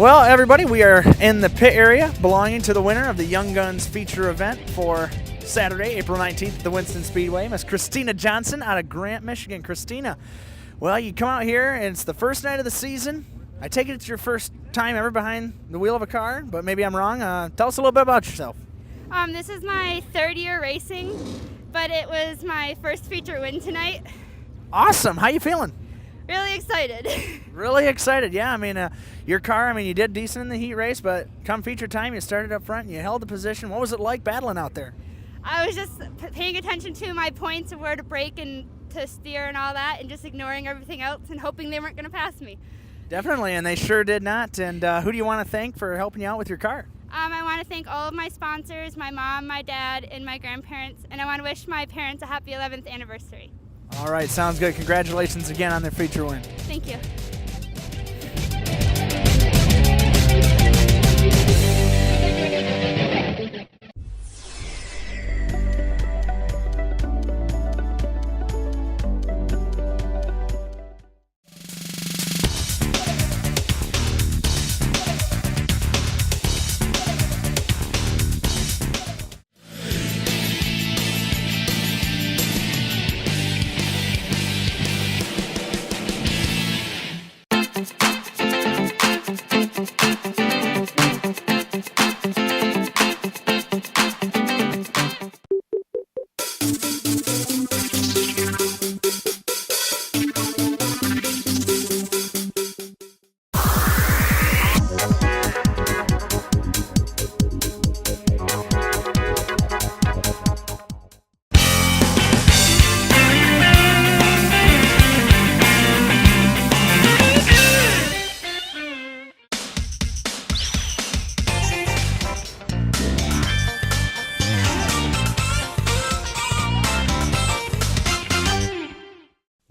Well, everybody, we are in the pit area belonging to the winner of the Young Guns feature event for Saturday, April 19th at the Winston Speedway, Miss Christina Johnson out of Grant, Michigan. Christina, well, you come out here and it's the first night of the season. I take it it's your first time ever behind the wheel of a car, but maybe I'm wrong. Tell us a little bit about yourself. This is my third year racing, but it was my first feature win tonight. Awesome. How you feeling? Really excited. Really excited, yeah. I mean, your car, you did decent in the heat race, but come feature time, you started up front and you held the position. What was it like battling out there? I was just paying attention to my points of where to brake and to steer and all that, and just ignoring everything else and hoping they weren't going to pass me. Definitely, and they sure did not. And who do you want to thank for helping you out with your car? I want to thank all of my sponsors, my mom, my dad, and my grandparents, and I want to wish my parents a happy 11th anniversary. All right, sounds good. Congratulations again on their feature win. Thank you.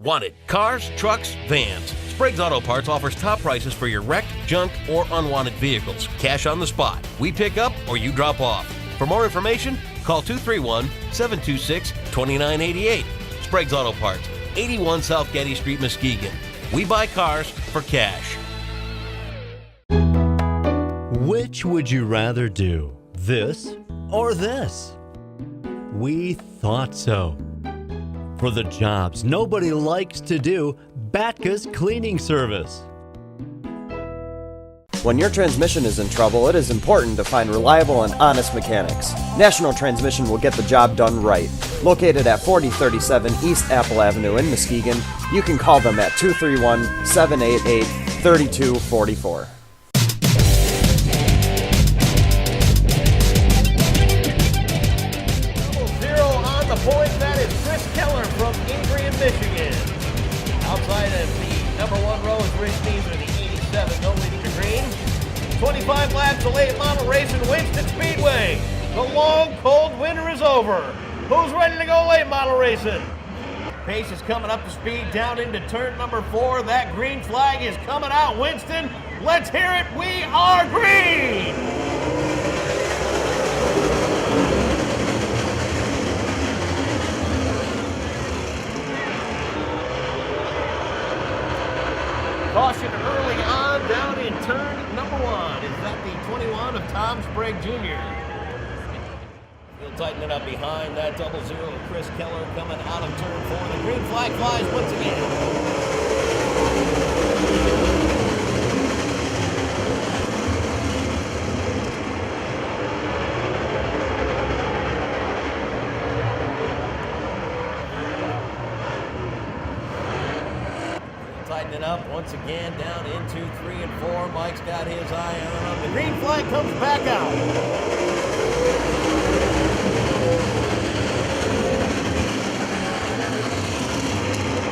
Wanted cars, trucks, vans. Sprague's Auto Parts offers top prices for your wrecked, junk, or unwanted vehicles. Cash on the spot. We pick up or you drop off. For more information, call 231-726-2988. Sprague's Auto Parts, 81 South Getty Street, Muskegon. We buy cars for cash. Which would you rather do, this or this? We thought so. For the jobs nobody likes to do, Batka's cleaning service. When your transmission is in trouble, it is important to find reliable and honest mechanics. National Transmission will get the job done right. Located at 4037 East Apple Avenue in Muskegon, you can call them at 231-788-3244. Point, that is Chris Keller from Ingrid, Michigan. Outside of the number one row is Rich Neeser, the 87, no leading the green. 25 laps of late model race in Winston Speedway. The long, cold winter is over. Who's ready to go late model racing? Pace is coming up to speed down into turn number 4. That green flag is coming out, Winston. Let's hear it. We are green. Caution early on down in turn number 1. Is that the 21 of Tom Sprague Jr.? He'll tighten it up behind that 00 of Chris Keller coming out of turn 4. The green flag flies once again. Tighten it up once again down into 3 and 4. Mike's got his eye on him. The green flag comes back out.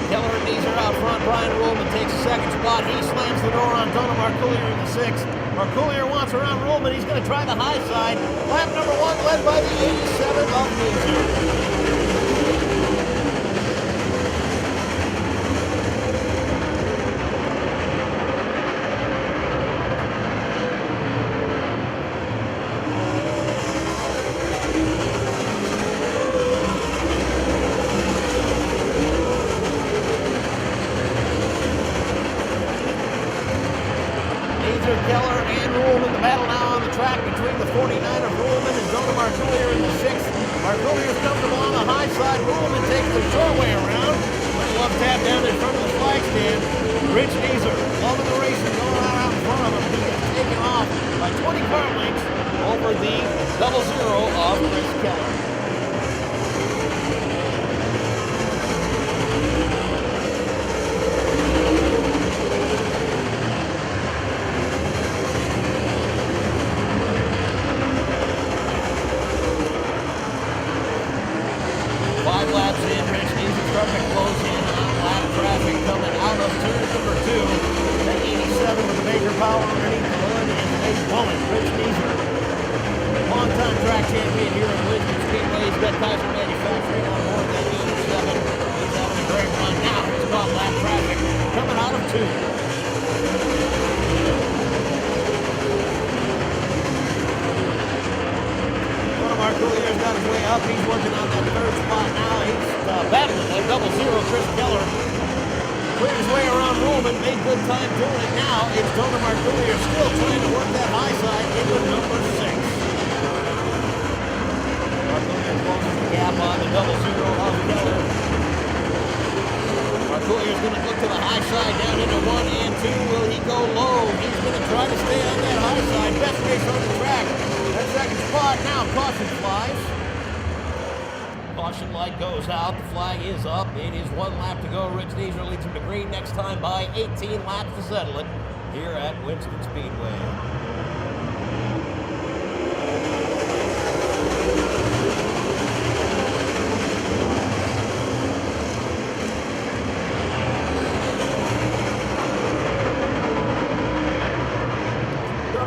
Keller and Neeser out front. Brian Ruhlman takes a second spot. He slams the door on Donna Marcoulier in the 6th. Marcoulier wants around Ruhlman. He's going to try the high side. Lap number 1 led by the 87 of Neeser. Keller side. Ruhlman takes the short way around. Love tap down in front of the flag stand. Rich Neeser, loving the race and going out in front of him. He is taken off by 20 car lengths over the 00 of Chris Keller. He's working on that third spot now. He's battling that 00 Chris Keller. Cleared his way around Ruhlman, made good time doing it now. It's Dona Marcoullier still trying to work that high side into number 6. Marcoullier closes the gap on the 00 of Keller. Marcoullier is going to look to the high side down into 1 and 2. Will he go low? He's going to try to stay on that high side. Best race on the track. That second spot now. Caution flies. Caution light goes out. The flag is up. It is 1 lap to go. Rich Neeser leads him to green next time by 18 laps to settle it here at Winston Speedway.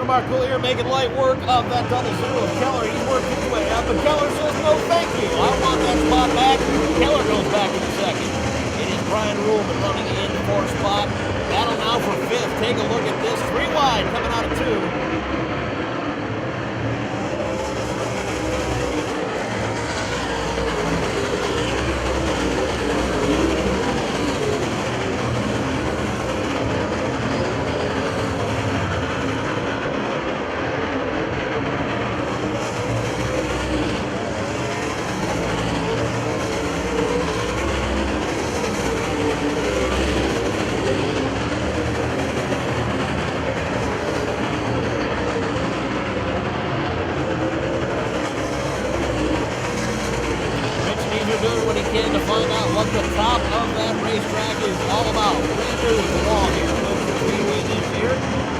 Marcoullier making light work of that 00 of Keller. He's worked his way up, and Keller says, no, thank you. I want that spot back. Keller goes back in second. It is Brian Ruhlman running in the 4th spot. Battle now for 5th. Take a look at this. 3 wide coming out of 2. To find out what the top of that racetrack is all about. Brand new to the wall here at Winston Speedway this year.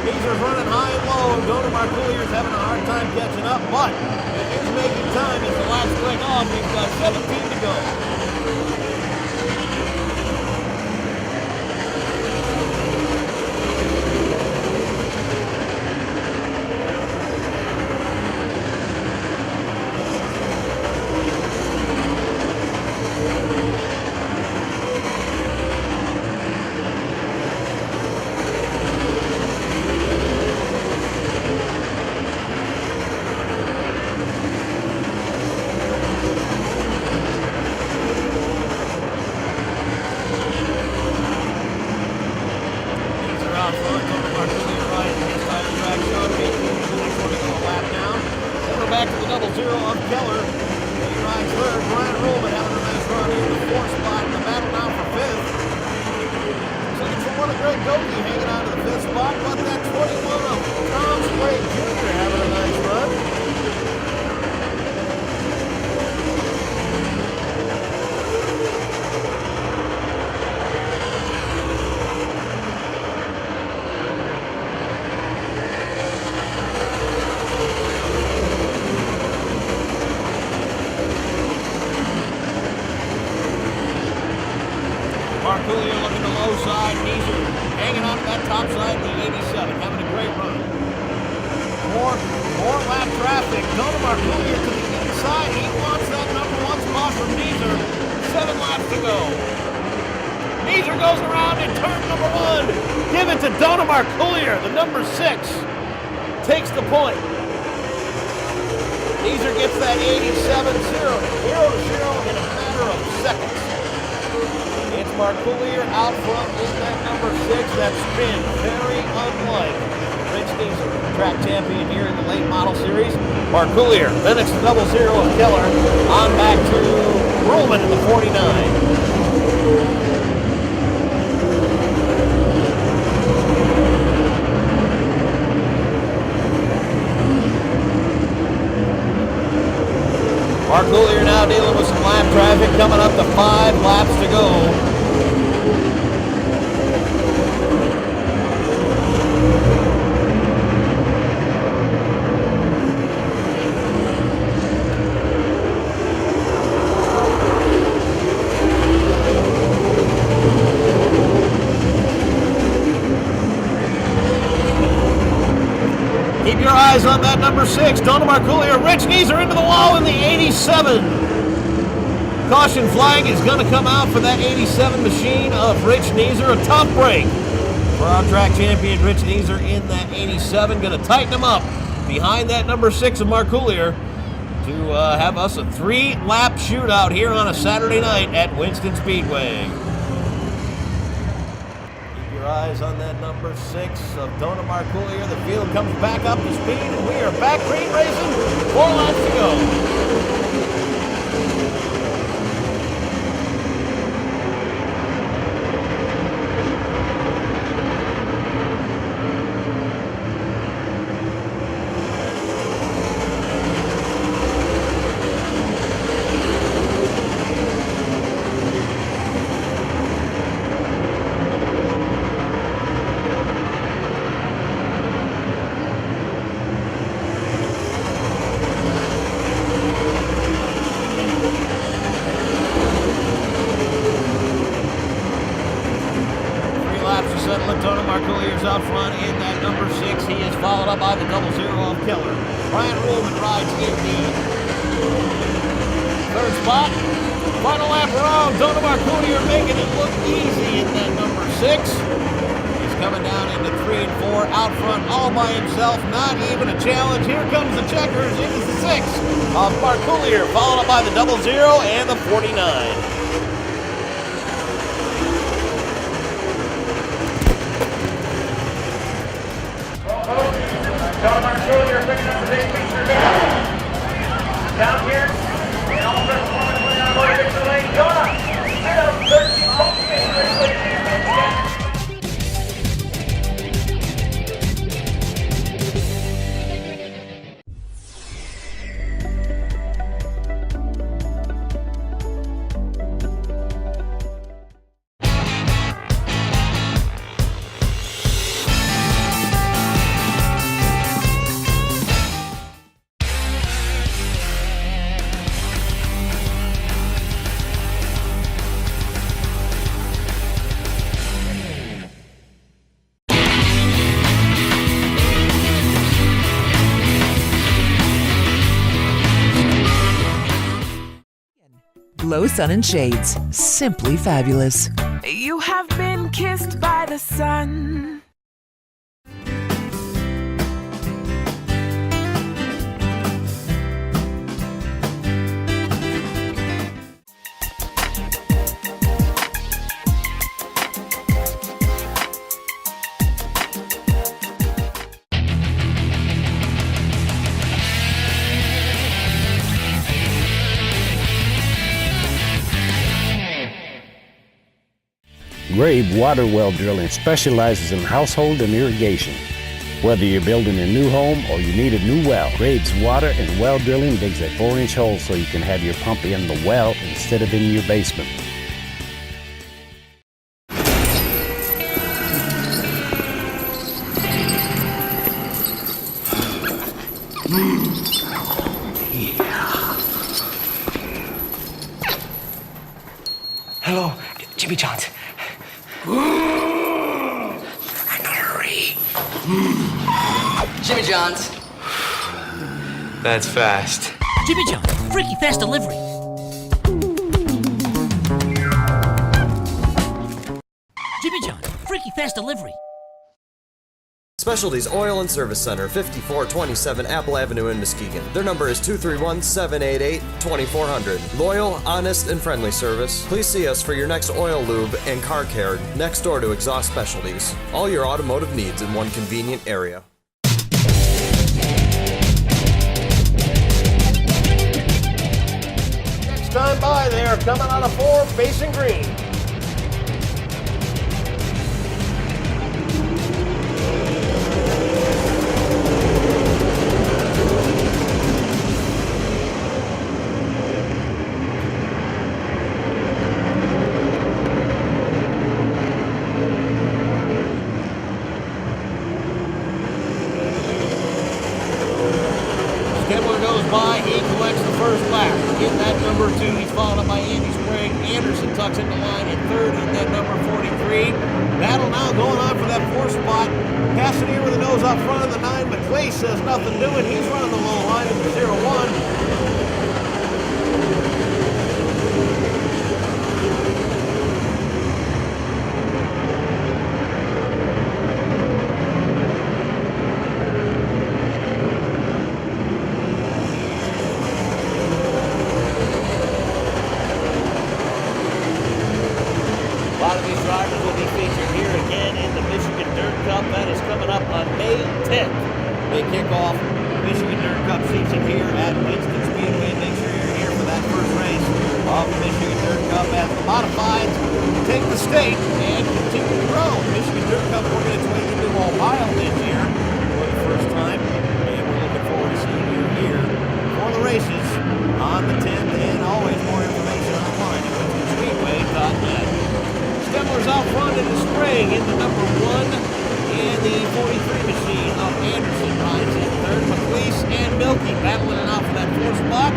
Neeser's running high and low. Dona Marcoulier's having a hard time catching up, but it is making time as the laps click off. We've got 17 to go. Back to the 00 of Keller. He rides third. Brian Ruhlman having a nice run in the 4th spot in the battle now for 5th. Second for one of Greg Doty hanging on to the 5th spot, but that 21 of Tom Sprague Jr. having a nice run. Marcoullier looking to low side. Neeser hanging on to that top side of the 87, having a great run. More lap traffic. Dona Marcoullier to the inside. He wants that number 1 spot from Neeser. 7 laps to go. Neeser goes around in turn number 1. Give it to Dona Marcoullier, the number 6. Takes the point. Neeser gets that 87 0 to 0 in a matter of seconds. It's Marcoullier out front in that number 6. That's been very unlike Rich Neeser, track champion here in the late model series. Marcoullier, then it's the 00 of Keller. On back to Ruhlman in the 49. Mark Coolier now dealing with some lap traffic, coming up to 5 laps to go. Keep your eyes on that number 6, Donald Marcoolier. Rich Neeser into the wall in the 87. Caution flag is going to come out for that 87 machine of Rich Neeser. A tough break for our track champion, Rich Neeser, in that 87. Going to tighten him up behind that number 6 of Marcoolier to have us a 3-lap shootout here on a Saturday night at Winston Speedway. Eyes on that number 6 of Dona Marcoolier. The field comes back up to speed, and we are back green racing. 4 laps to go. Dona Marcoolier's out front in that number 6. He is followed up by the 00 of Keller. Brian Ruhlman rides in the 3rd spot. Final lap around. Dona Marcoolier making it look easy in that number 6. He's coming down into 3 and 4 out front all by himself. Not even a challenge. Here comes the checkers. It is the 6 of Marcoolier, followed up by the 00 and the 49. Dona Marcoolier picking up the big feature down here. And all the performance went down by Victor Lane. Dona, get up 13 Low sun and shades, simply fabulous. You have been kissed by the sun. Grabe Water Well Drilling specializes in household and irrigation. Whether you're building a new home or you need a new well, Grabe's Water and Well Drilling digs a 4-inch hole so you can have your pump in the well instead of in your basement. Hello, Jimmy Johns. I'm hurry. Jimmy John's. That's fast. Jimmy John's, freaky fast delivery. Jimmy John's, freaky fast delivery. Specialties Oil and Service Center, 5427 Apple Avenue in Muskegon. Their number is 231-788-2400. Loyal, honest, and friendly service. Please see us for your next oil, lube, and car care next door to Exhaust Specialties. All your automotive needs in one convenient area. Next time by there, coming out of 4, facing green. Stemler goes by, he collects the first lap. In that number 2, he's followed up by Andy Sprague. Anderson tucks into line in third in that number 43. Battle now going on for that 4th spot. Cassidy with the nose up front of the 9. McClay says nothing doing. He's running the low line in the 0-1. A lot of these drivers will be featured here again in the Michigan Dirt Cup. That is coming up on May 10th. They kick off Michigan Dirt Cup season here at Winston Speedway. Make sure you're here for that first race of the Michigan Dirt Cup as the modifieds take the state and continue to grow. Michigan Dirt Cup working its way into Ohio this year for the first time. And we're looking forward to seeing you here for the races on the 10th. And always more information online at WinstonSpeedway.net. Stemler's out front in the Sprague in the number 1, and the 43 machine of Anderson rides in third. McLeese and Milky battling it out for that 4th spot.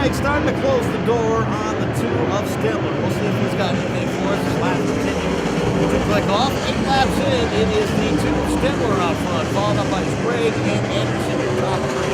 Starting to close the door on the 2 of Stemler. We'll see if he's got anything for us as laps continue to click off. 8 laps in, it is the 2 of Stemler out front, followed up by Sprague and Anderson in top 3.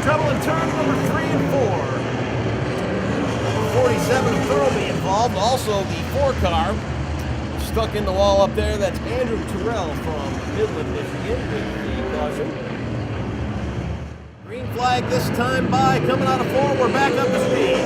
Trouble in turn number 3 and 4. 47 Thurlby involved. Also the 4-car stuck in the wall up there. That's Andrew Terrell from Midland, Michigan with the caution. Green flag this time by, coming out of 4. We're back up to speed.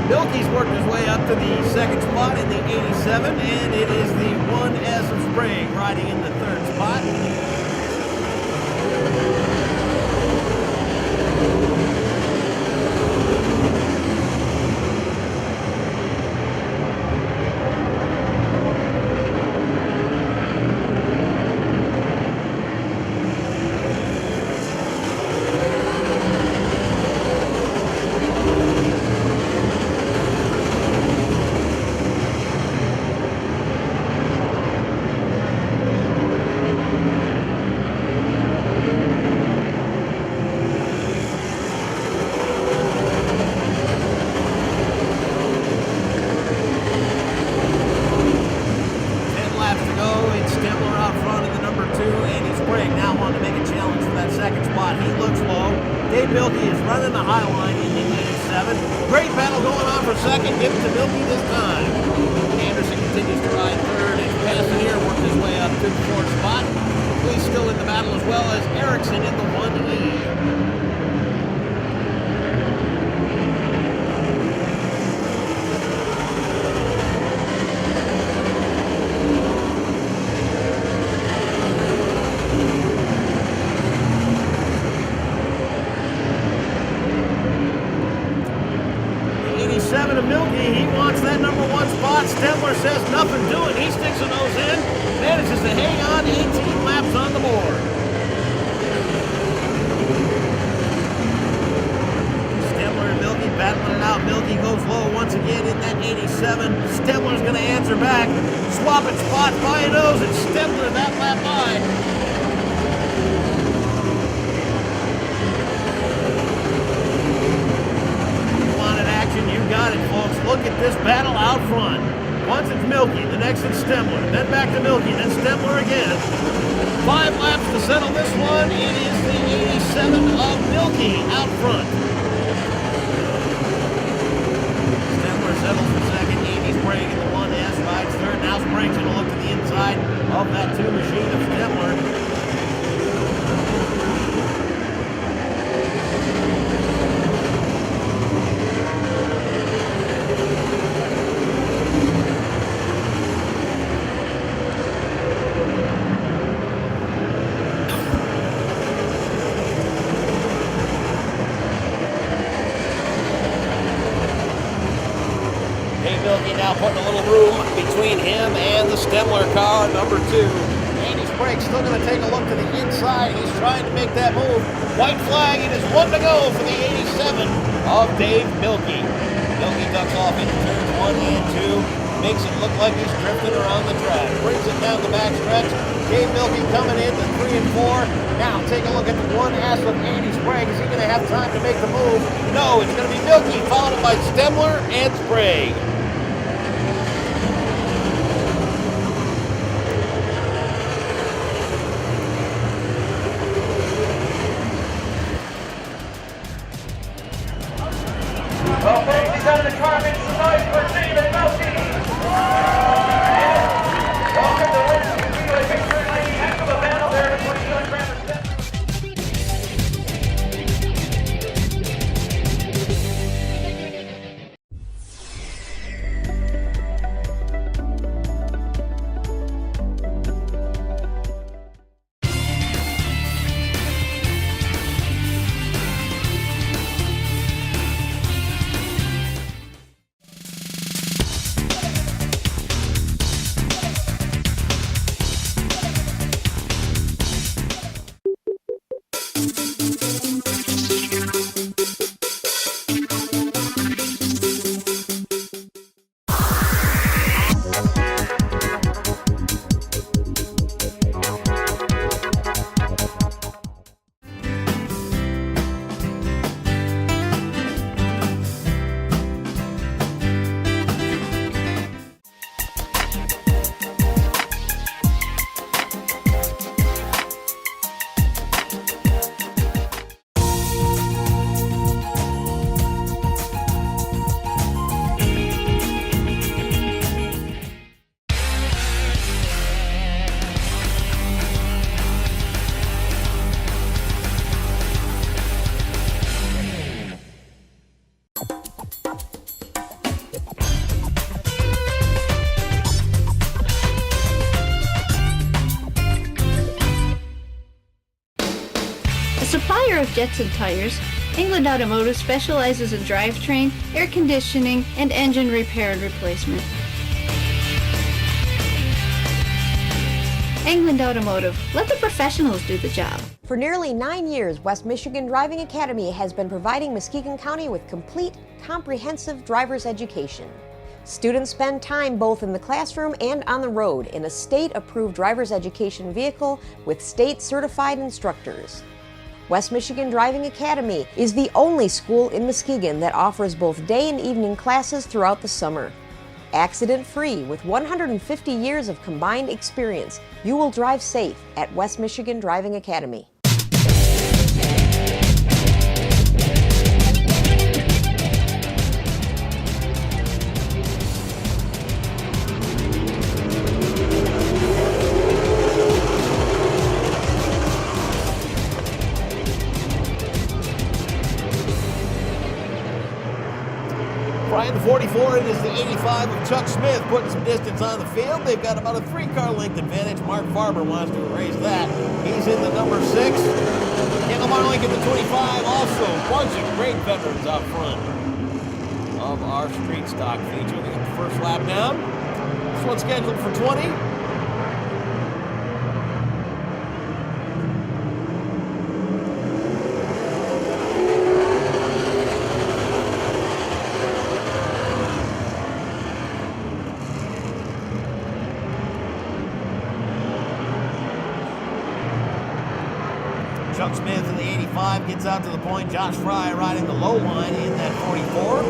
Milky's worked his way up to the 2nd spot in the 87, and it is the 1S of Sprague riding in the 3rd spot. Dave Milkey is running the high line in the 87. Great battle going on for second. Give it to Milkey this time. Anderson continues to ride third, and Cassidier worked his way up to the fourth spot. He's still in the battle as well as Erickson in the 1E. 7 of Milky. He wants that number 1 spot. Stemler says nothing doing. He sticks a nose in. Manages to hang on. 18 laps on the board. Stemler and Milky battling it out. Milky goes low once again in that 87. Stemler's going to answer back. Swapping spots by a nose, and Stemler that lap by. You got it, folks. Look at this battle out front. Once it's Milky, the next it's Stemler, then back to Milky, then Stemler again. 5 laps to settle this one. It is the 87 of Milky out front. Stemler settles for second. 80's Sprague in the 1S, rides third. Now Sprague's going to look to the inside of that 2 machine of Stemler. Milky now putting a little room between him and the Stemler car, number 2. Andy Sprague still going to take a look to the inside. He's trying to make that move. White flag, it is 1 to go for the 87 of Dave Milky. Milky ducks off into turns 1 and 2. Makes it look like he's drifting around the track. Brings it down the back stretch. Dave Milky coming in to 3 and 4. Now take a look at the 1S of Andy Sprague. Is he going to have time to make the move? No, it's going to be Milky, followed by Stemler and Sprague. Well, folks, he's out of the car. Make some noise for David Milky. Welcome to Winston Speedway Victory Lane. Heck of a battle there between Young Graham and Stemler. Supplier of jets and tires, England Automotive specializes in drivetrain, air conditioning, and engine repair and replacement. England Automotive, let the professionals do the job. For nearly 9 years, West Michigan Driving Academy has been providing Muskegon County with complete, comprehensive driver's education. Students spend time both in the classroom and on the road in a state-approved driver's education vehicle with state-certified instructors. West Michigan Driving Academy is the only school in Muskegon that offers both day and evening classes throughout the summer. Accident-free with 150 years of combined experience, you will drive safe at West Michigan Driving Academy. Right in the 44, it is the 85 of Chuck Smith putting some distance on the field. They've got about a 3-car length advantage. Mark Farber wants to erase that. He's in the number 6. Kendall Marlink in the 25. Also, a bunch of great veterans out front of our street stock feature. They got the first lap down. This one's scheduled for 20. Chuck Smith in the 85 gets out to the point. Josh Fry riding the low line in that 44.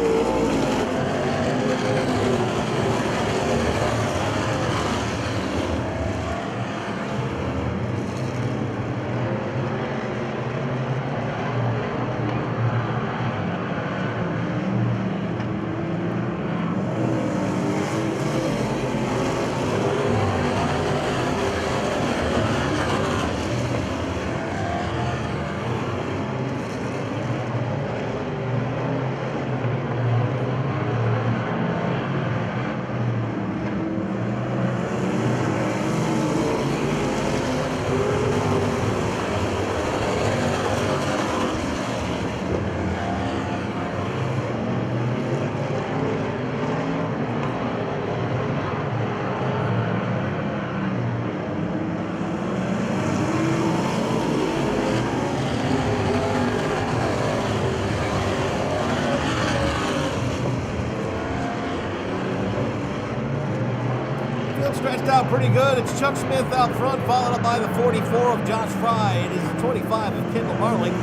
Stretched out pretty good. It's Chuck Smith out front, followed up by the 44 of Josh Fry. It is the 25 of Kendall Marlink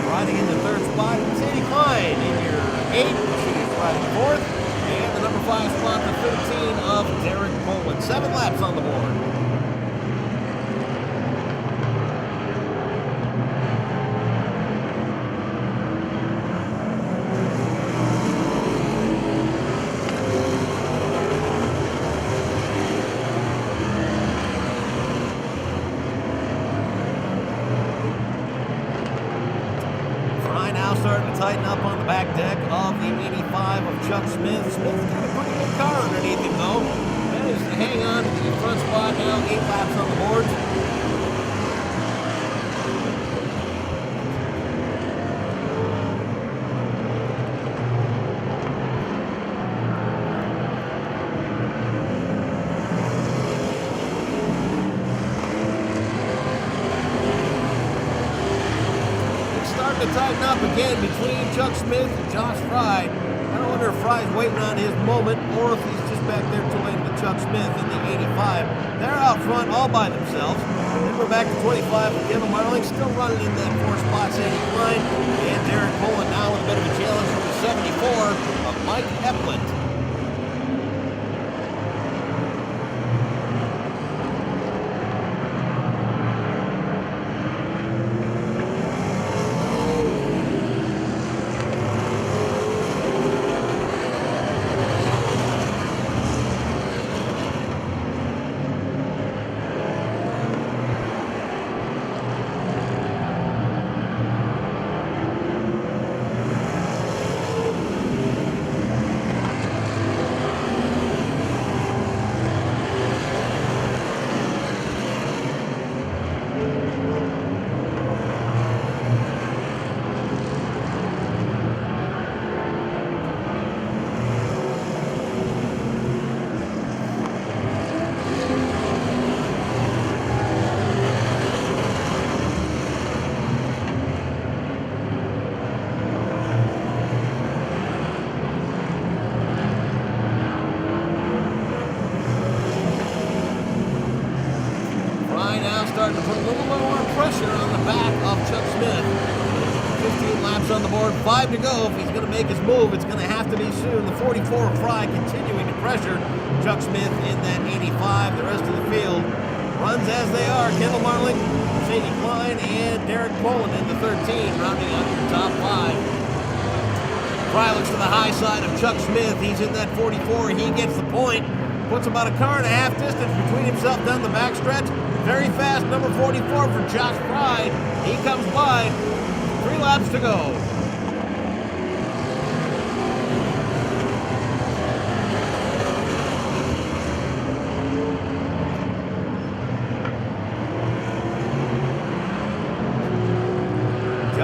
riding in the 3rd spot. Sadie Klein in your 8. She's riding 4th. And the number 5 spot, the 13 of Derek Poland. 7 laps on the board. Starting to tighten up on the back deck of the 85 of Chuck Smith. Smith's got a pretty good car underneath him, though. Managed to hang on to the front spot now. 8 laps on the board. To tighten up again between Chuck Smith and Josh Fry. I don't wonder if Fry's waiting on his moment or if he's just back there toying with Chuck Smith in the 85. They're out front all by themselves. Then we're back to 25 with Kendall Marlink still running in that 4 spot, Sadie Klein. And Derek Poland now with a bit of a challenge from the 74 of Mike Epland. Starting to put a little more pressure on the back of Chuck Smith. 15 laps on the board, 5 to go. If he's going to make his move, it's going to have to be soon. The 44 of Fry continuing to pressure Chuck Smith in that 85. The rest of the field runs as they are. Kendall Marlink, Sadie Klein, and Derek Poland in the 13, rounding out your top 5. Fry looks to the high side of Chuck Smith. He's in that 44. He gets the point. Puts about a car and a half distance between himself down the backstretch. Very fast, number 44 for Josh Fry. He comes by. 3 laps to go.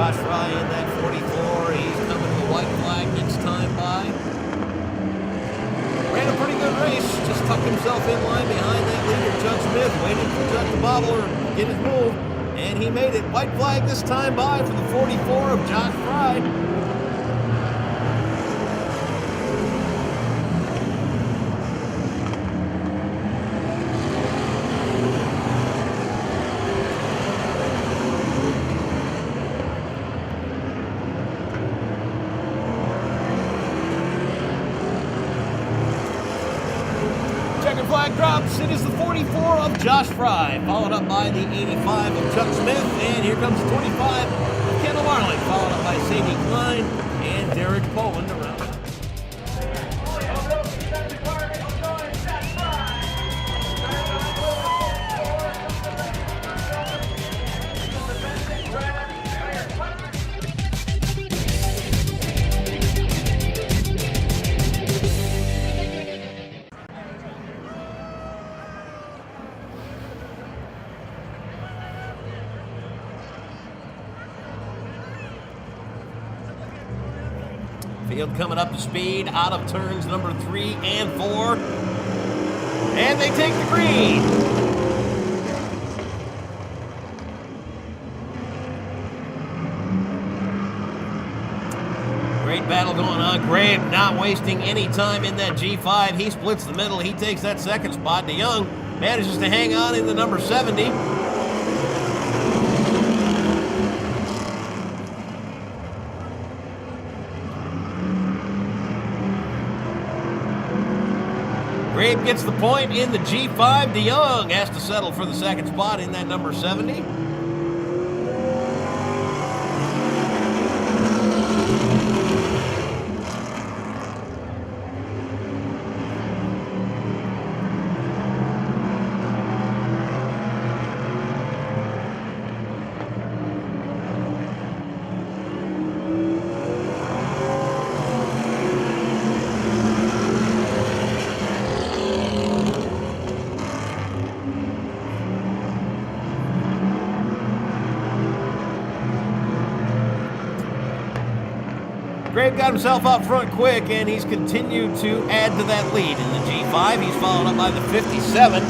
Josh Fry in that 44. He's coming to the white flag next time by. Ran a pretty good race. Just tucked himself in line behind that leader, Chuck Smith, waiting for Chuck to bobble or get his move. And he made it. White flag this time by for the 44 of Josh Fry. Checkered flag drops. It is the 44 of Josh Fry, followed up by the 85 of Chuck Smith. And here comes the 25 of Kendall Marley, followed up by Sadie Klein and Derek Poland around. Field coming up to speed out of turns number 3 and 4. And they take the green. Great battle going on. Grabe not wasting any time in that G5. He splits the middle. He takes that second spot. DeYoung manages to hang on in the number 70. Grabe gets the point in the G5. DeYoung has to settle for the second spot in that number 70. Grabe got himself up front quick, and he's continued to add to that lead in the G5. He's followed up by the 57.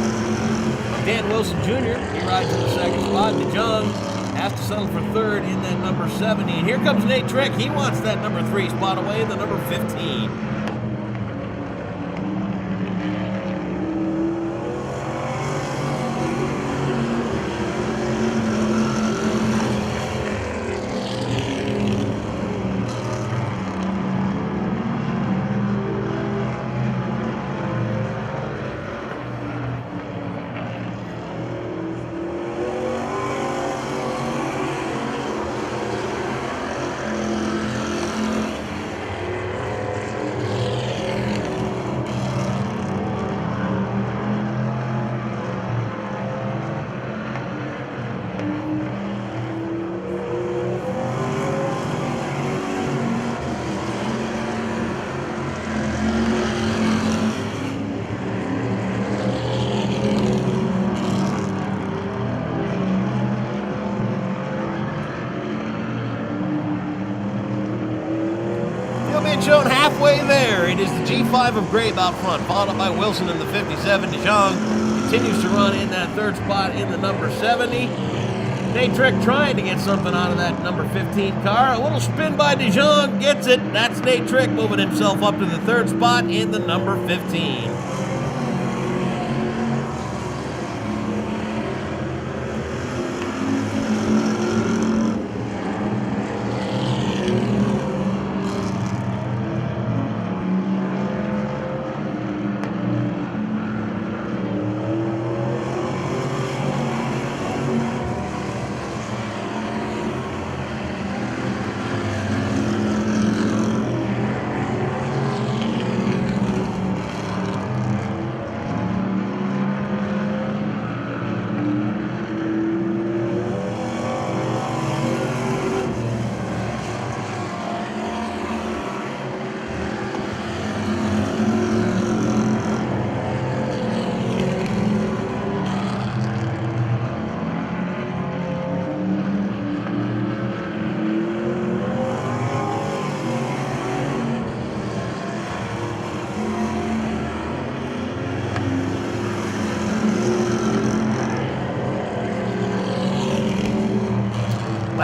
Dan Wilson Jr., he rides in the second spot. DeYoung has to settle for third in that number 70. And here comes Nate Trick. He wants that number 3 spot away, the number 15. Shown halfway there. It is the G5 of Grabe out front, followed up by Wilson in the 57. DeYoung continues to run in that third spot in the number 70. Nate Trick trying to get something out of that number 15 car. A little spin by DeYoung, gets it. That's Nate Trick moving himself up to the third spot in the number 15.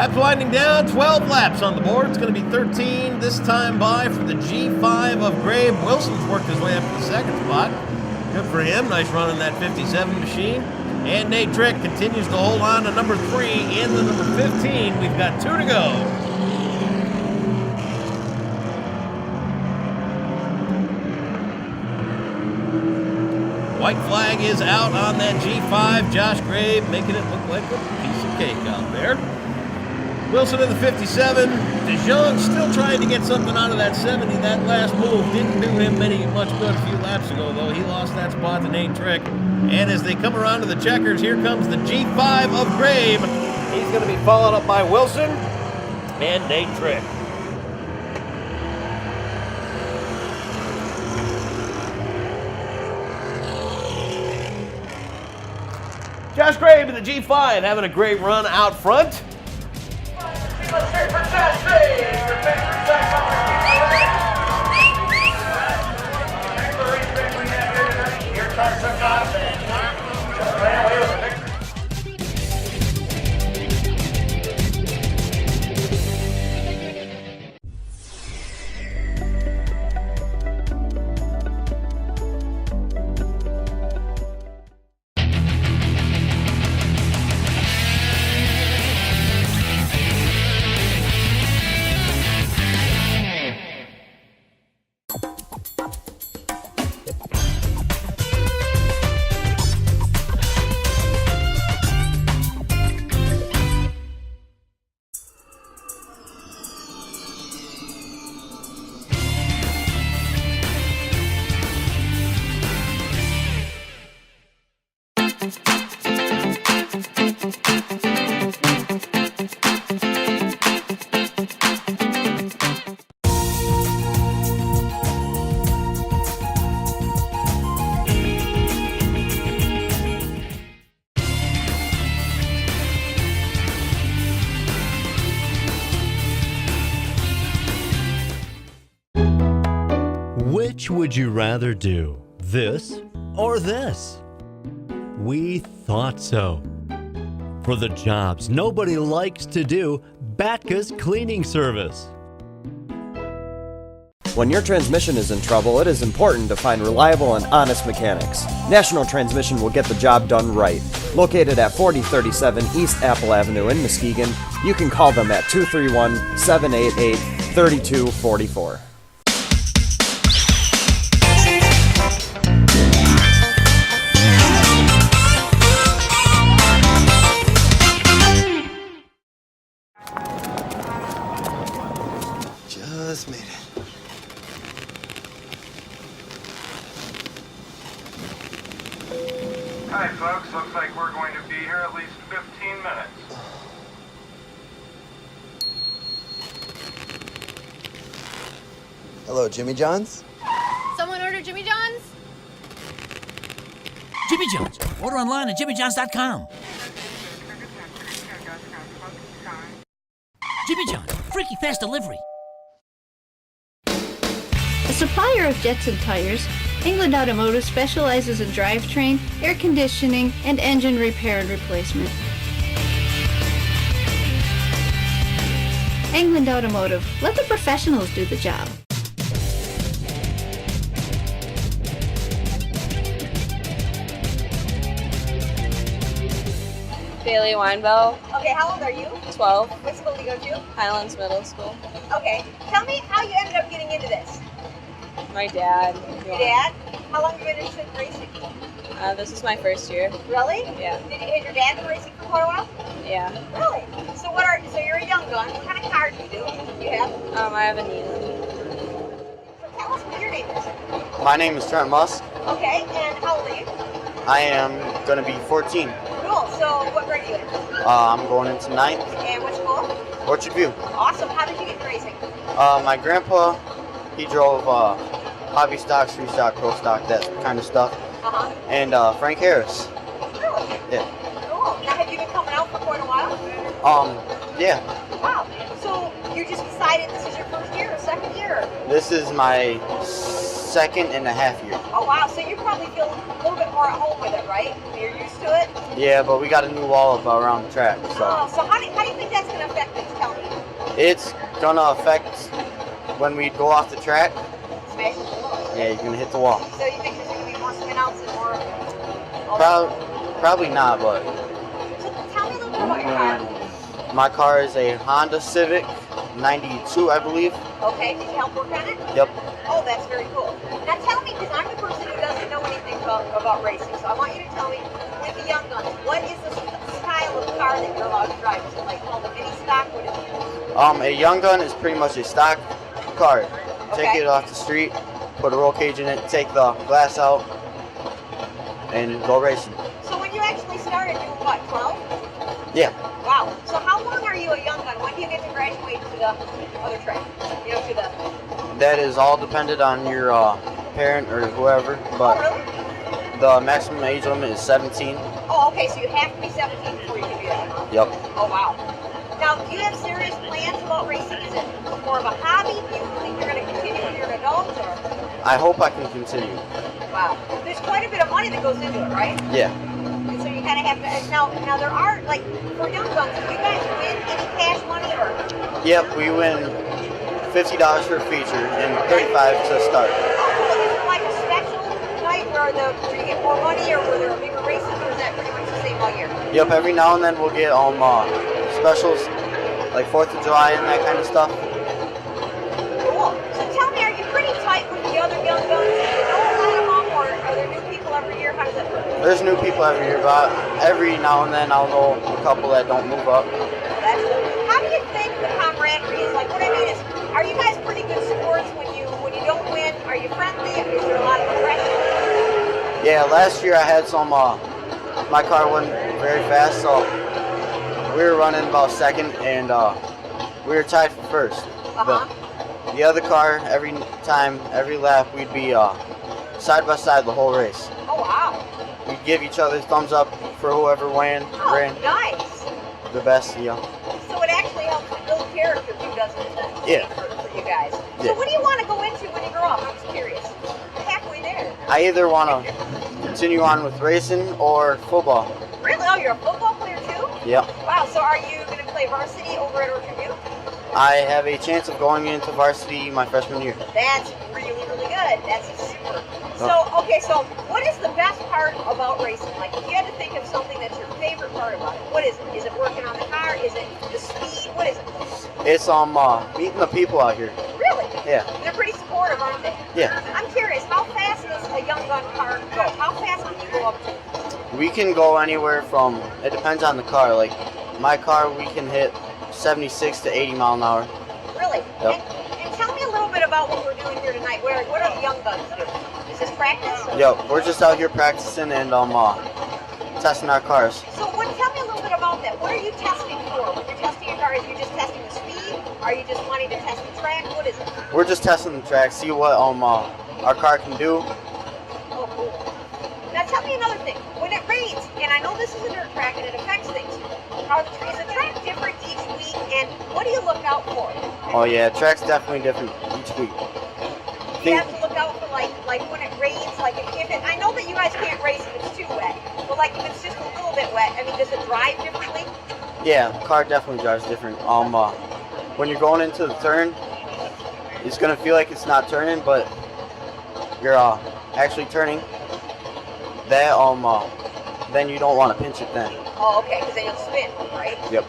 Laps winding down, 12 laps on the board. It's going to be 13 this time by for the G5 of Grabe. Wilson's worked his way up to the second spot. Good for him. Nice run in that 57 machine. And Nate Trick continues to hold on to number 3 in the number 15. We've got 2 to go. White flag is out on that G5. Josh Grabe making it look like a piece of cake out there. Wilson in the 57. DeJong still trying to get something out of that 70. That last move didn't do him much good a few laps ago, though. He lost that spot to Nate Trick. And as they come around to the checkers, here comes the G5 of Grabe. He's going to be followed up by Wilson and Nate Trick. Josh Grabe in the G5 having a great run out front. Let's hear it for Josh Grabe. Your car took off and ran away with a victory. Which would you rather do, this or this? We thought so. For the jobs nobody likes to do, Batka's cleaning service. When your transmission is in trouble, it is important to find reliable and honest mechanics. National Transmission will get the job done right. Located at 4037 East Apple Avenue in Muskegon, you can call them at 231-788-3244. Just made it. Hi folks, looks like we're going to be here at least 15 minutes. Hello, Jimmy John's? Someone order Jimmy John's? Jimmy John's. Order online at jimmyjohns.com. Jimmy John's. Freaky fast delivery. A supplier of jets and tires, England Automotive specializes in drivetrain, air conditioning, and engine repair and replacement. England Automotive. Let the professionals do the job. Bailey Weinbell. Okay, how old are you? 12. What school do you go to? Highlands Middle School. Okay, tell me how you ended up getting into this. My dad. Your dad? How long have you been interested in racing? This is my first year. Really? Yeah. Has your dad been racing for quite a while? Yeah. Really? So you're a young gun. What kind of car do you have? I have a Needham. So tell us what your name is. My name is Trent Musk. Okay, and how old are you? I am going to be 14. Cool. So what grade are you in? I'm going into 9th. And what school? Orchard View. Awesome. How did you get into racing? My grandpa, he drove hobby stock, street stock, pro stock, that kind of stuff. Uh-huh. And Frank Harris. Really? Yeah. Cool. Now have you been coming out for quite a while? Yeah. Wow. So you just decided this is your first year or second year? This is my 2.5 years. Oh wow. So you probably feel a little bit more at home with it, right? You're used to it? Yeah, but we got a new wall up around the track, so. Oh, so how do you think that's going to affect things? Tell me. It's gonna affect when we go off the track. Smash the wall. Yeah, you're gonna hit the wall. So you think there's going to be more spin outs and more? Probably not, but. So tell me a little bit about your car. My car is a Honda Civic 92, I believe. Okay, did you help work on it? Yep. Oh, that's very cool. Now tell me, because I'm the person who doesn't know anything about racing, so I want you to tell me, with the Young Guns, what is the style of car that you're allowed to drive? Is it like called a mini stock? What is it? A Young Gun is pretty much a stock car. Take Okay. it off the street, put a roll cage in it, take the glass out, and go racing. So when you actually started, you were what, 12? Yeah. Wow. So how long are you a Young Gun? When do you get to graduate to the other track? You know, to the... That is all dependent on your parent or whoever, but the maximum age limit is 17. Oh, okay, so you have to be 17 before you can do that, huh? Yep. Oh, wow. Now, do you have serious plans about racing? Is it more of a hobby? Do you think you're going to continue when you're an adult? Or? I hope I can continue. Wow. There's quite a bit of money that goes into it, right? Yeah. And so you kind of have to... Now there are, like, for Young Guns, do you guys win any cash money? Or? Yep, we win $50 for a feature and $35 to start. Oh, cool. Is there like a special night where you get more money, or were there bigger races, or is that pretty much the same all year? Yep, every now and then we'll get specials like 4th of July and that kind of stuff. Cool. So tell me, are you pretty tight with the other Young Guns? Do you know a lot of them, or are there new people every year? How does that work? There's new people every year, but every now and then I'll know a couple that don't move up. That's cool. How do you think the camaraderie is? Like, what I mean is, are you guys pretty good sports when you don't win? Are you friendly? Is there a lot of aggression? Yeah, last year I had some, my car went very fast, so we were running about second, and we were tied for first. The other car, every time, every lap, we'd be side by side the whole race. Oh, wow. We'd give each other thumbs up for whoever ran. Nice. The best, yeah. So it actually helps to build character too, doesn't it? Yeah. For you guys. Yeah. So what do you want to go into when you grow up? I'm just curious. Halfway there. I either want to continue on with racing or football. Really? Oh, you're a football player too? Yep. Wow. So are you going to play varsity over at Orchard View? I have a chance of going into varsity my freshman year. That's really, really good. That's super. So, okay, so what is the best part about racing? Like, if you had to think of something that's your favorite part about it, what is it? Is it working on the car? Is it the speed? What is it? It's meeting the people out here. Really? Yeah. They're pretty supportive, aren't they? Yeah. I'm curious, how fast does a Young Gun car go? How fast can you go up to? We can go anywhere from, it depends on the car. Like, my car, we can hit 76 to 80 mile an hour. Really? Yep. And tell me a little bit about what we're doing here tonight. What are the Young Guns doing? Is this practice? Yep, we're just out here practicing and testing our cars. So tell me a little bit about that. What are you testing for? When you're testing your car, are you just testing the speed? Are you just wanting to test the track? What is it? We're just testing the track, see what our car can do. Oh, cool. Now tell me another thing. When it rains, and I know this is a dirt track and it affects things, is the track different each week, and what do you look out for? Oh yeah, track's definitely different each week. Do you have to look out for like when it rains, like if it, I know that you guys can't race if it's too wet, but like if it's just a little bit wet, I mean, does it drive differently? Yeah, car definitely drives different. When you're going into the turn, it's gonna feel like it's not turning, but you're actually turning. That then you don't want to pinch it then. Oh, okay, because then you'll spin, right? Yep.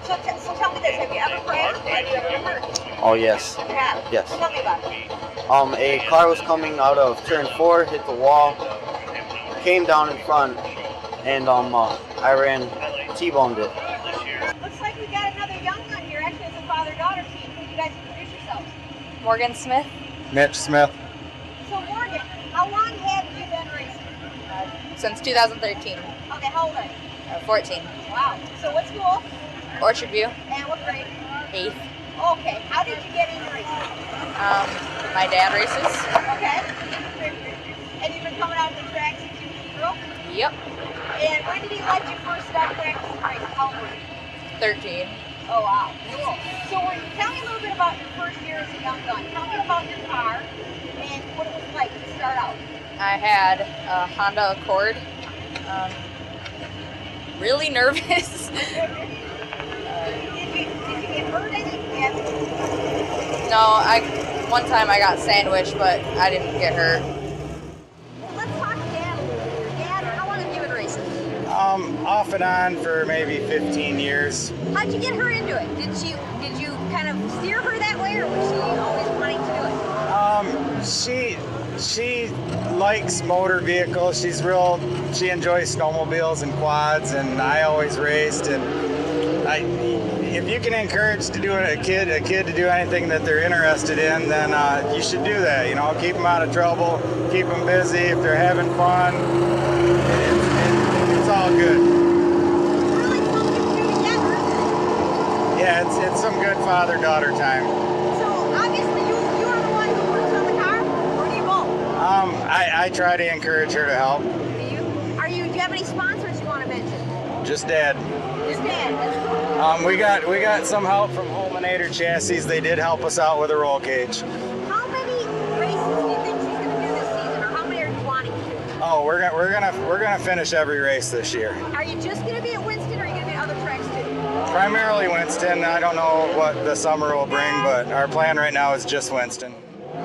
So tell me this: have you ever crashed? Have you ever been hurt? Oh yes. You have? Yes. Tell me about it. A car was coming out of turn 4, hit the wall, came down in front, and I ran T-boned it. Looks like we got another Young Gun here. Actually, it's a father-daughter team. Can you guys introduce yourselves? Morgan Smith. Mitch Smith. So Morgan, how long have you been racing? Since 2013. Okay, how old are you? 14. Wow. So what school? Orchard View. And what grade? 8th. Okay. How did you get into racing? My dad races. Okay. And you've been coming out to the track since you were a girl? Yep. And when did he let you first start practicing racing? How old were you? 13. Oh, wow. Cool. So tell me a little bit about your first year as a Young Gun. Tell me about your car and what it was like to start out. I had a Honda Accord. Really nervous. Did you get hurt any? No, one time I got sandwiched, but I didn't get hurt. Well, let's talk Dad a little bit here. Dad, how long have you been racing? Off and on for maybe 15 years. How'd you get her into it? Did you kind of steer her that way, or was she always wanting to do it? She likes motor vehicles. She enjoys snowmobiles and quads, and I always raced. And if you can encourage a kid to do anything that they're interested in, then you should do that. You know, keep them out of trouble, keep them busy. If they're having fun, it's all good. Yeah, it's some good father-daughter time. So obviously you are the one who works on the car, or do you both? I try to encourage her to help. Do you have any sponsors you want to mention? Just Dad. Just Dad. That's cool. We got some help from Holmanator Chassis. They did help us out with a roll cage. How many races do you think she's going to do this season, or how many are you wanting to do? Oh, we're gonna finish every race this year. Are you just going to be at Winston, or are you going to be at other tracks too? Primarily Winston. I don't know what the summer will bring, but our plan right now is just Winston.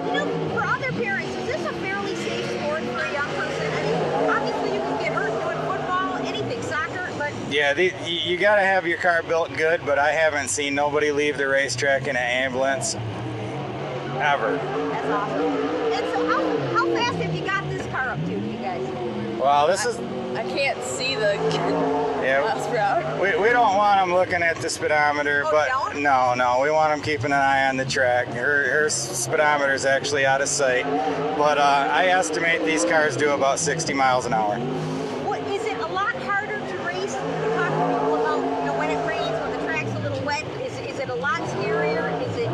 You know, for other parents, is this a fairly safe sport for a young person? I mean, obviously you can get hurt doing football, anything, soccer, but... Yeah, you got to have your car built good, but I haven't seen nobody leave the racetrack in an ambulance ever. That's awesome. And so how fast have you got this car up to, you guys? Well, this is... I can't see the last route. We don't want them looking at the speedometer, but no, we want them keeping an eye on the track. Her speedometer is actually out of sight, but I estimate these cars do about 60 miles an hour. What, is it a lot harder to race? We talk to people about, when it rains, when the track's a little wet. Is it a lot scarier? Is it?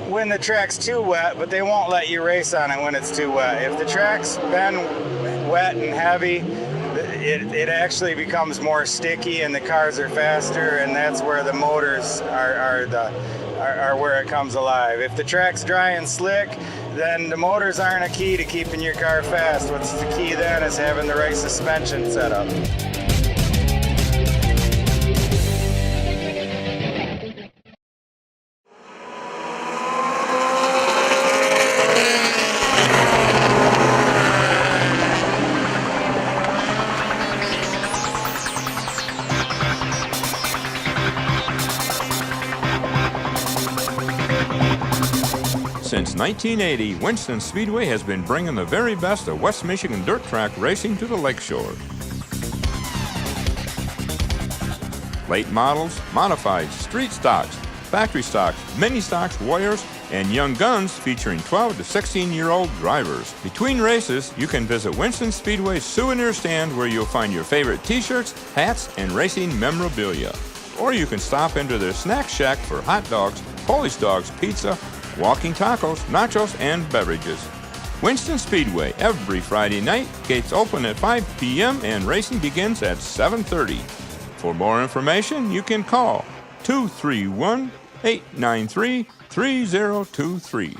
When the track's too wet, but they won't let you race on it when it's too wet. If the track's been wet and heavy, it actually becomes more sticky and the cars are faster, and that's where the motors are where it comes alive. If the track's dry and slick, then the motors aren't a key to keeping your car fast. What's the key then is having the right suspension set up. Since 1980, Winston Speedway has been bringing the very best of West Michigan dirt track racing to the lakeshore. Late models, modifieds, street stocks, factory stocks, mini stocks, warriors, and young guns featuring 12 to 16-year-old drivers. Between races, you can visit Winston Speedway's souvenir stand where you'll find your favorite t-shirts, hats, and racing memorabilia. Or you can stop into their snack shack for hot dogs, Polish dogs, pizza, walking tacos, nachos, and beverages. Winston Speedway, every Friday night. Gates open at 5 p.m. and racing begins at 7:30. For more information, you can call 231-893-3023.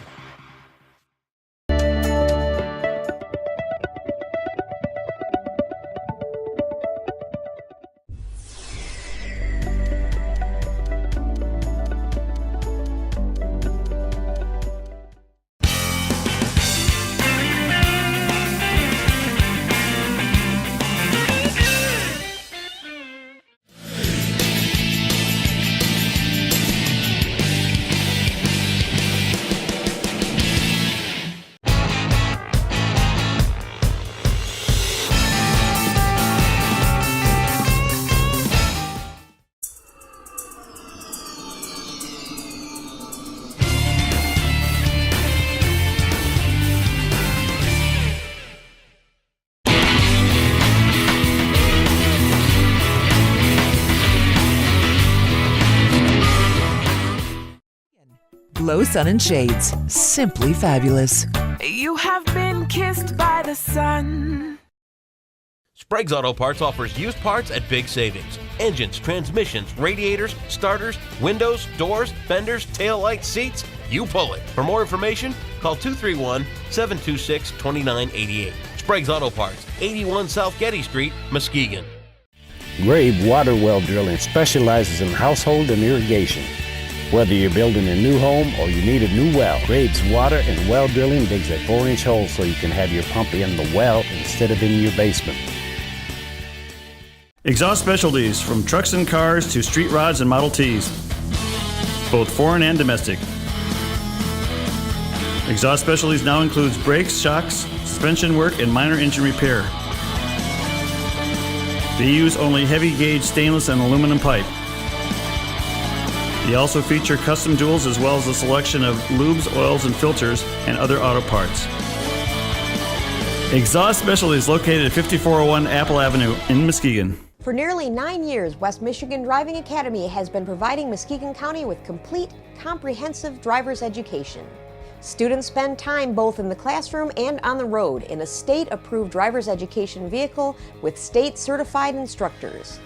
Glow Sun and Shades. Simply fabulous. You have been kissed by the sun. Sprague's Auto Parts offers used parts at big savings. Engines, transmissions, radiators, starters, windows, doors, fenders, tail lights, seats. You pull it. For more information, call 231-726-2988. Sprague's Auto Parts, 81 South Getty Street, Muskegon. Grabe Water Well Drilling specializes in household and irrigation. Whether you're building a new home or you need a new well, Grabe's Water and Well Drilling digs a 4-inch hole so you can have your pump in the well instead of in your basement. Exhaust specialties, from trucks and cars to street rods and Model Ts, both foreign and domestic. Exhaust specialties now includes brakes, shocks, suspension work, and minor engine repair. They use only heavy gauge stainless and aluminum pipe. They also feature custom jewels as well as a selection of lubes, oils, and filters and other auto parts. Exhaust Specialties located at 5401 Apple Avenue in Muskegon. For nearly 9 years, West Michigan Driving Academy has been providing Muskegon County with complete, comprehensive driver's education. Students spend time both in the classroom and on the road in a state-approved driver's education vehicle with state-certified instructors.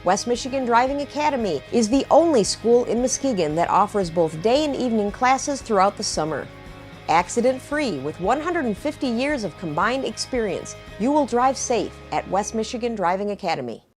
West Michigan Driving Academy is the only school in Muskegon that offers both day and evening classes throughout the summer. Accident-free with 150 years of combined experience, you will drive safe at West Michigan Driving Academy.